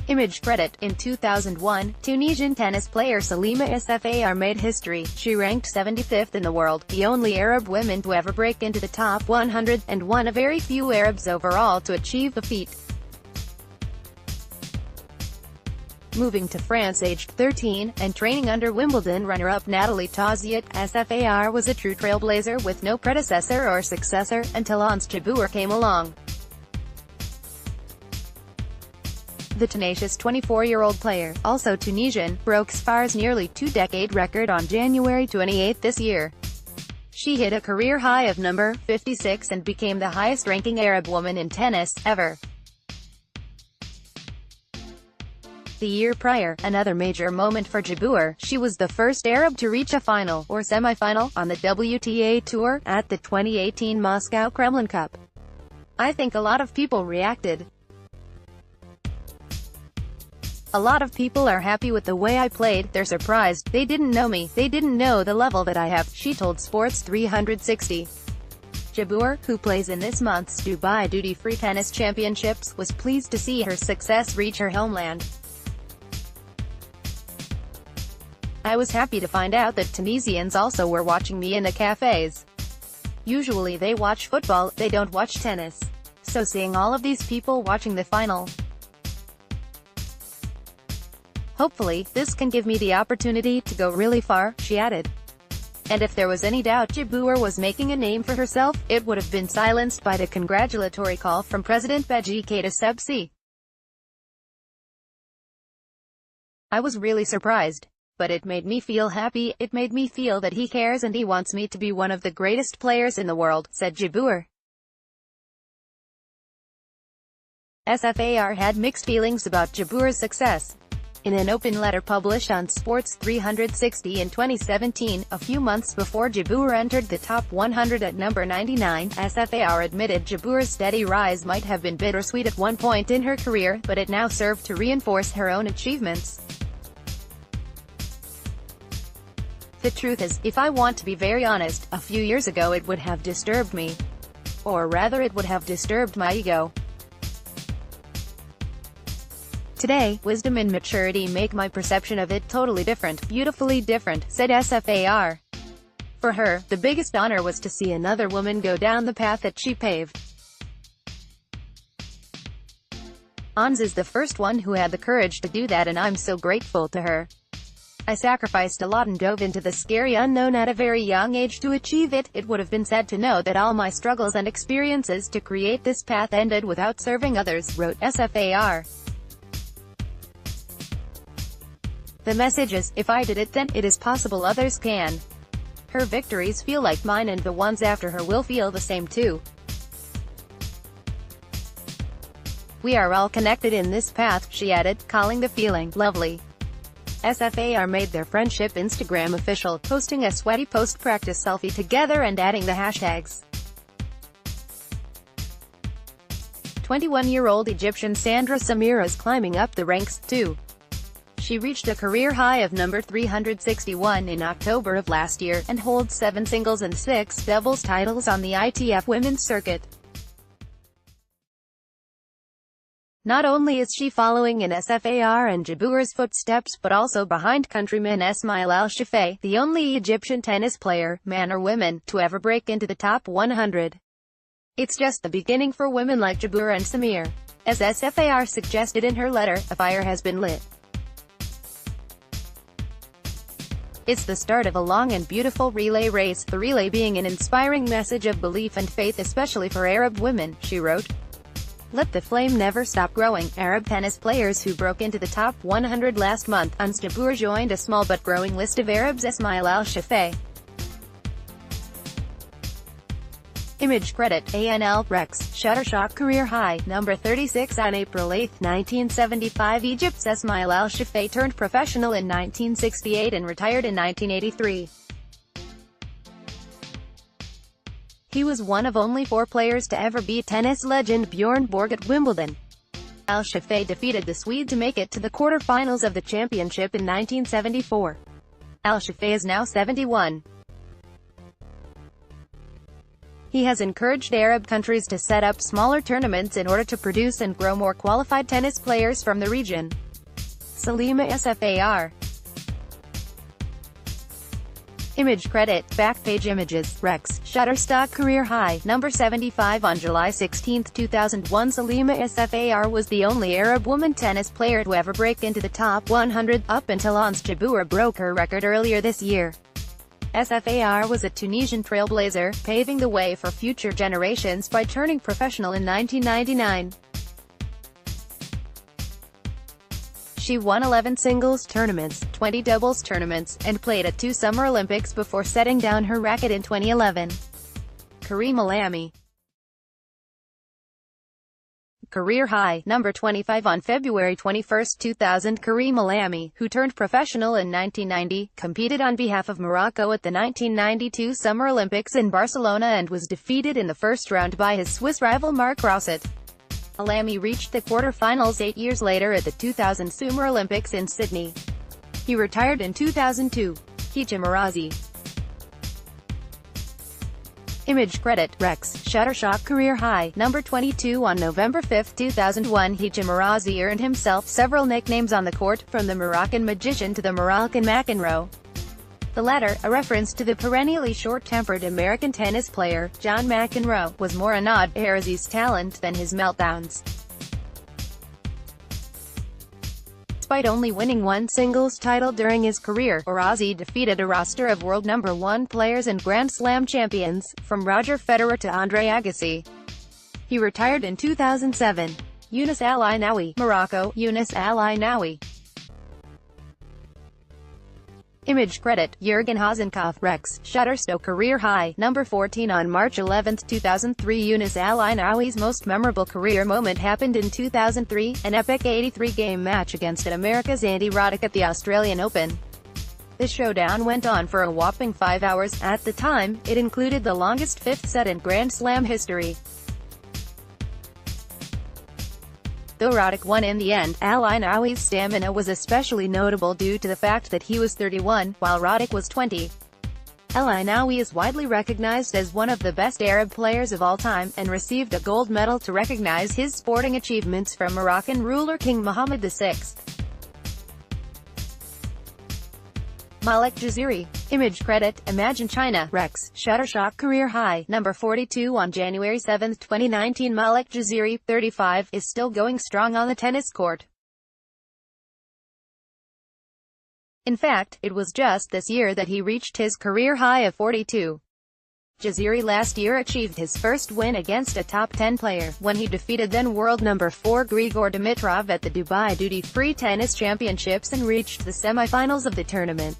Image credit. In 2001, Tunisian tennis player Selima Sfar made history. She ranked 75th in the world, the only Arab woman to ever break into the top 100, and one of very few Arabs overall to achieve the feat. Moving to France aged 13, and training under Wimbledon runner-up Nathalie Tauziat, Sfar was a true trailblazer with no predecessor or successor, until Ons Jabeur came along. The tenacious 24-year-old player, also Tunisian, broke Sfar's nearly two-decade record on January 28 this year. She hit a career high of number 56 and became the highest-ranking Arab woman in tennis, ever. The year prior, another major moment for Jabeur, she was the first Arab to reach a final, or semi-final, on the WTA Tour, at the 2018 Moscow Kremlin Cup. I think a lot of people reacted. A lot of people are happy with the way I played, they're surprised, they didn't know me, they didn't know the level that I have, she told Sports 360. Jabeur, who plays in this month's Dubai Duty-Free Tennis Championships, was pleased to see her success reach her homeland. I was happy to find out that Tunisians also were watching me in the cafes. Usually they watch football, they don't watch tennis. So seeing all of these people watching the final, hopefully, this can give me the opportunity to go really far, she added. And if there was any doubt Jabeur was making a name for herself, it would have been silenced by the congratulatory call from President Beji Keita Sebsi. I was really surprised. But it made me feel happy, it made me feel that he cares and he wants me to be one of the greatest players in the world, said Jabeur. Sfar had mixed feelings about Jabeur's success. In an open letter published on Sports 360 in 2017, a few months before Jabeur entered the top 100 at number 99, Sfar admitted Jabeur's steady rise might have been bittersweet at one point in her career, but it now served to reinforce her own achievements. The truth is, if I want to be very honest, a few years ago it would have disturbed me. Or rather it would have disturbed my ego. Today, wisdom and maturity make my perception of it totally different, beautifully different, said Sfar. For her, the biggest honor was to see another woman go down the path that she paved. Ons is the first one who had the courage to do that and I'm so grateful to her. I sacrificed a lot and dove into the scary unknown at a very young age to achieve it. It would have been sad to know that all my struggles and experiences to create this path ended without serving others, wrote Sfar. The message is, if I did it then, it is possible others can. Her victories feel like mine and the ones after her will feel the same too. We are all connected in this path, she added, calling the feeling lovely. Sfar made their friendship Instagram official, posting a sweaty post-practice selfie together and adding the hashtags. 21-year-old Egyptian Sandra Samira is climbing up the ranks, too. She reached a career high of number 361 in October of last year, and holds 7 singles and 6 doubles titles on the ITF women's circuit. Not only is she following in Sfar and Jabeur's footsteps but also behind countryman Esmail Al-Shafei, the only Egyptian tennis player, man or woman, to ever break into the top 100. It's just the beginning for women like Jabeur and Samir. As Sfar suggested in her letter, a fire has been lit. It's the start of a long and beautiful relay race, the relay being an inspiring message of belief and faith especially for Arab women, she wrote. Let the flame never stop growing. Arab tennis players who broke into the top 100 last month. Ons Jabeur joined a small but growing list of Arabs. Esmail Al-Shafei. Image credit, ANL, Rex, Shutterstock career high, number 36 on April 8, 1975 Egypt's Esmail Al-Shafei turned professional in 1968 and retired in 1983. He was one of only 4 players to ever beat tennis legend Bjorn Borg at Wimbledon. Al-Shafei defeated the Swede to make it to the quarter-finals of the championship in 1974. Al-Shafei is now 71. He has encouraged Arab countries to set up smaller tournaments in order to produce and grow more qualified tennis players from the region. Selima Sfar. Image credit, backpage images, Rex, Shutterstock career high, number 75 on July 16, 2001 Selima Sfar was the only Arab woman tennis player to ever break into the top 100, up until Ons Jabeur broke her record earlier this year. Sfar was a Tunisian trailblazer, paving the way for future generations by turning professional in 1999. She won 11 singles tournaments, 20 doubles tournaments, and played at 2 Summer Olympics before setting down her racket in 2011. Karima Lamy. Career high, number 25 on February 21, 2000 Karima Lamy, who turned professional in 1990, competed on behalf of Morocco at the 1992 Summer Olympics in Barcelona and was defeated in the first round by his Swiss rival Marc Rosset. Lamy reached the quarter-finals 8 years later at the 2000 Summer Olympics in Sydney. He retired in 2002. Hijamarazi. Image credit, Rex, Shutterstock career high, number 22 on November 5, 2001 Hijamarazi earned himself several nicknames on the court, from the Moroccan Magician to the Moroccan McEnroe. The latter, a reference to the perennially short-tempered American tennis player, John McEnroe, was more a nod to Arazi's talent than his meltdowns. Despite only winning one singles title during his career, Arazi defeated a roster of world number 1 players and Grand Slam champions, from Roger Federer to Andre Agassi. He retired in 2007. Younes El Ainaoui, Morocco, Younes El Ainaoui. Image credit, Jurgen Hasenkopf, Rex, Shutterstock career high, number 14 on March 11, 2003 Younes El Ainaoui's most memorable career moment happened in 2003, an epic 83-game match against America's Andy Roddick at the Australian Open. The showdown went on for a whopping 5 hours. At the time, it included the longest fifth set in Grand Slam history. Though Roddick won in the end, El Ainaoui's stamina was especially notable due to the fact that he was 31, while Roddick was 20. El Ainaoui is widely recognized as one of the best Arab players of all time, and received a gold medal to recognize his sporting achievements from Moroccan ruler King Mohammed VI. Malik Jaziri. Image credit, Imagine China, Rex, Shutterstock career high, number 42 on January 7, 2019 Malik Jaziri, 35, is still going strong on the tennis court. In fact, it was just this year that he reached his career high of 42. Jaziri last year achieved his first win against a top 10 player, when he defeated then world number 4 Grigor Dimitrov at the Dubai Duty Free Tennis Championships and reached the semi-finals of the tournament.